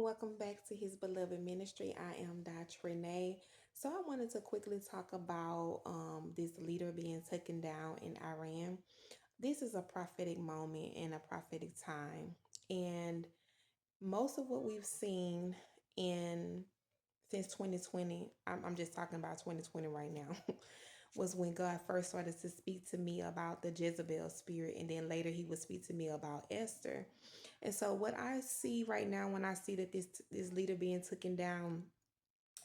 welcome back to His Beloved Ministry. I am Dr. Renee. So, I wanted to quickly talk about this leader being taken down in Iran. This is a prophetic moment and a prophetic time. And most of what we've seen in since 2020, I'm just talking about 2020 right now, was when God first started to speak to me about the Jezebel spirit. And then later he would speak to me about Esther. And so what I see right now when I see that this leader being taken down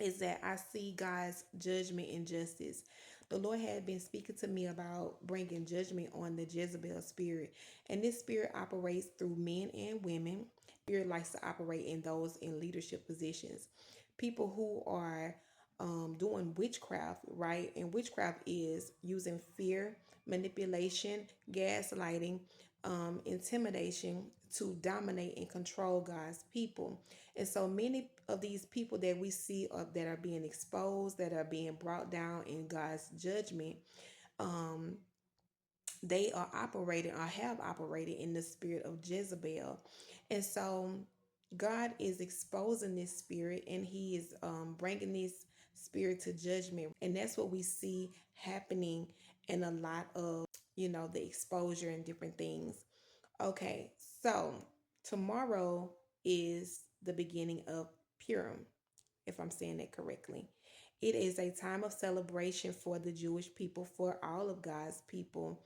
is that I see God's judgment and justice. The Lord had been speaking to me about bringing judgment on the Jezebel spirit. And this spirit operates through men and women. Spirit likes to operate in those in leadership positions. People who are doing witchcraft, right? And witchcraft is using fear, manipulation, gaslighting, intimidation to dominate and control God's people. And so many of these people that we see that are being exposed, that are being brought down in God's judgment, um, they are operating or have operated in the spirit of Jezebel. And so God is exposing this spirit and he is bringing this spirit to judgment. And that's what we see happening in a lot of, the exposure and different things. Okay, so tomorrow is the beginning of Purim, if I'm saying that correctly. It is a time of celebration for the Jewish people, for all of God's people,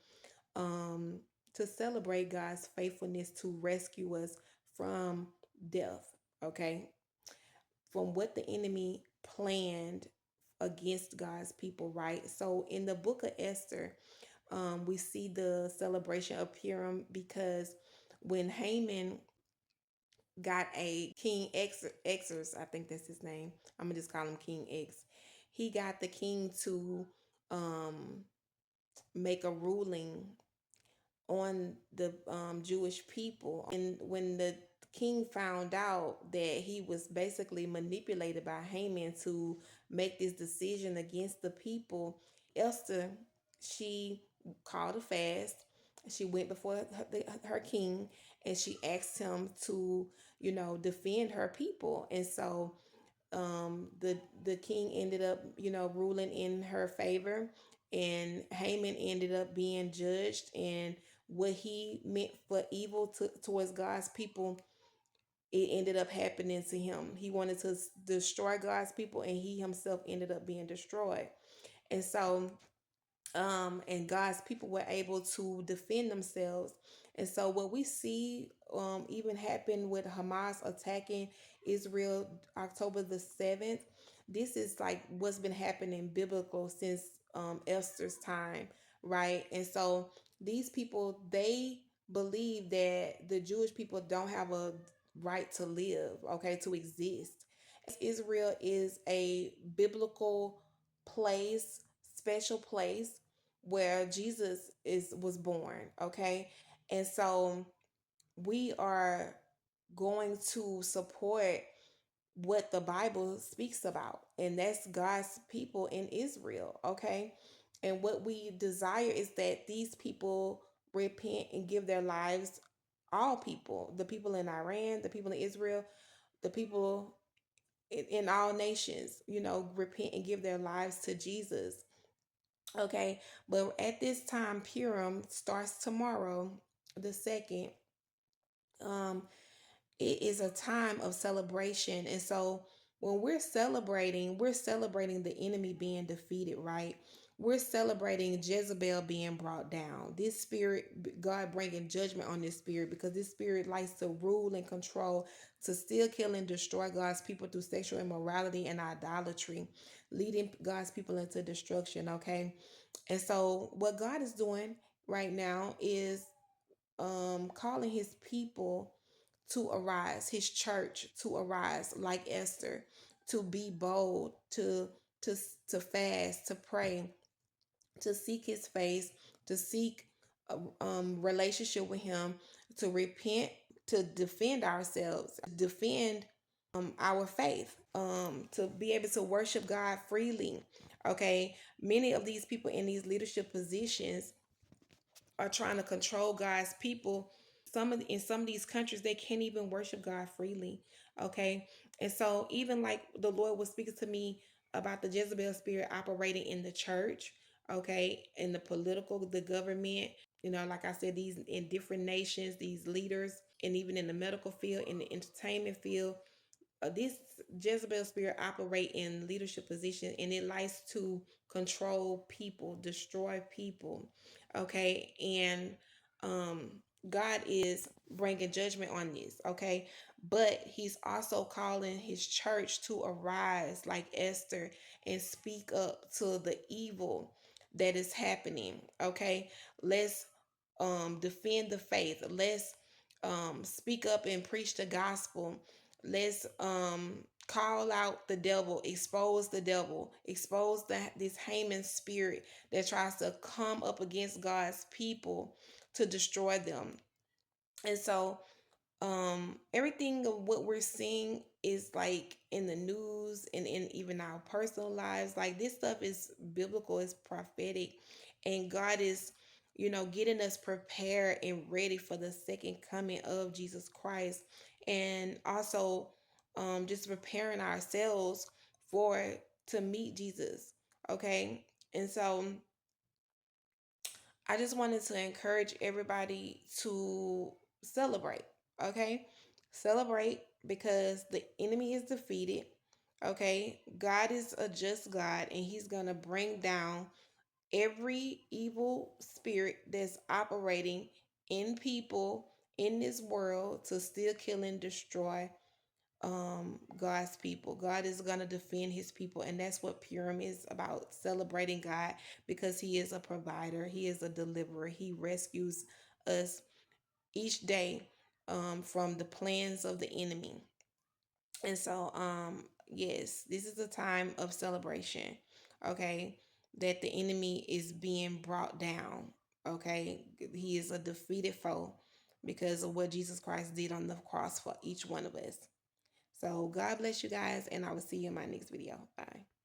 um, to celebrate God's faithfulness to rescue us from death, okay? From what the enemy planned against God's people, right? So in the book of Esther, we see the celebration of Purim because when Haman got a King Xers, I think that's his name. I'm gonna just call him King X. He got the king to um, make a ruling on the Jewish people. And when the king found out that he was basically manipulated by Haman to make this decision against the people, Esther, she called a fast. She went before her king and she asked him to, defend her people. And so the king ended up ruling in her favor, and Haman ended up being judged, and what he meant for evil towards God's people, it ended up happening to him. He wanted to destroy God's people and he himself ended up being destroyed. And so and God's people were able to defend themselves. And so what we see even happen with Hamas attacking Israel October the 7th, this is like what's been happening biblical since Esther's time, right? And so these people, they believe that the Jewish people don't have a right to live, okay, to exist. Israel is a biblical place, special place where Jesus is was born, okay? And so we are going to support what the Bible speaks about, and that's God's people in Israel, okay? And what we desire is that these people repent and give their lives, all people, the people in Iran, the people in Israel, the people in all nations, repent and give their lives to Jesus. Okay, but at this time, Purim starts tomorrow, the second. Um, it is a time of celebration, and so when we're celebrating the enemy being defeated, right? We're celebrating Jezebel being brought down. This spirit, God bringing judgment on this spirit because this spirit likes to rule and control, to steal, kill, and destroy God's people through sexual immorality and idolatry, leading God's people into destruction. Okay, and so what God is doing right now is calling his people to arise, his church to arise like Esther, to be bold, to to fast, to pray, to seek his face, to seek a relationship with him, to repent, to defend ourselves, defend our faith, to be able to worship God freely. Okay, many of these people in these leadership positions are trying to control God's people. in some of these countries they can't even worship God freely. Okay. And so even like the Lord was speaking to me about the Jezebel spirit operating in the church, okay, in the political, the government, like I said, these in different nations, these leaders, and even in the medical field, in the entertainment field, this Jezebel spirit operate in leadership position, and it likes to control people, destroy people. Okay, and um, God is bringing judgment on this. Okay, but He's also calling His church to arise, like Esther, and speak up to the evil that is happening. Okay, let's defend the faith. Let's speak up and preach the gospel. Let's call out the devil, expose this Haman spirit that tries to come up against God's people to destroy them. And so everything of what we're seeing is like in the news and in even our personal lives, like this stuff is biblical, it's prophetic, and God is getting us prepared and ready for the second coming of Jesus Christ, and also just preparing ourselves for to meet Jesus. Okay. And so I just wanted to encourage everybody to celebrate, okay? Celebrate because the enemy is defeated, okay? God is a just God, and He's going to bring down every evil spirit that's operating in people in this world to steal, kill, and destroy God's people. God is going to defend His people, and that's what Purim is about, celebrating God, because He is a provider, He is a deliverer, He rescues us each day from the plans of the enemy. And so yes, this is a time of celebration, okay, that the enemy is being brought down. Okay, he is a defeated foe because of what Jesus Christ did on the cross for each one of us. So God bless you guys, and I will see you in my next video. Bye.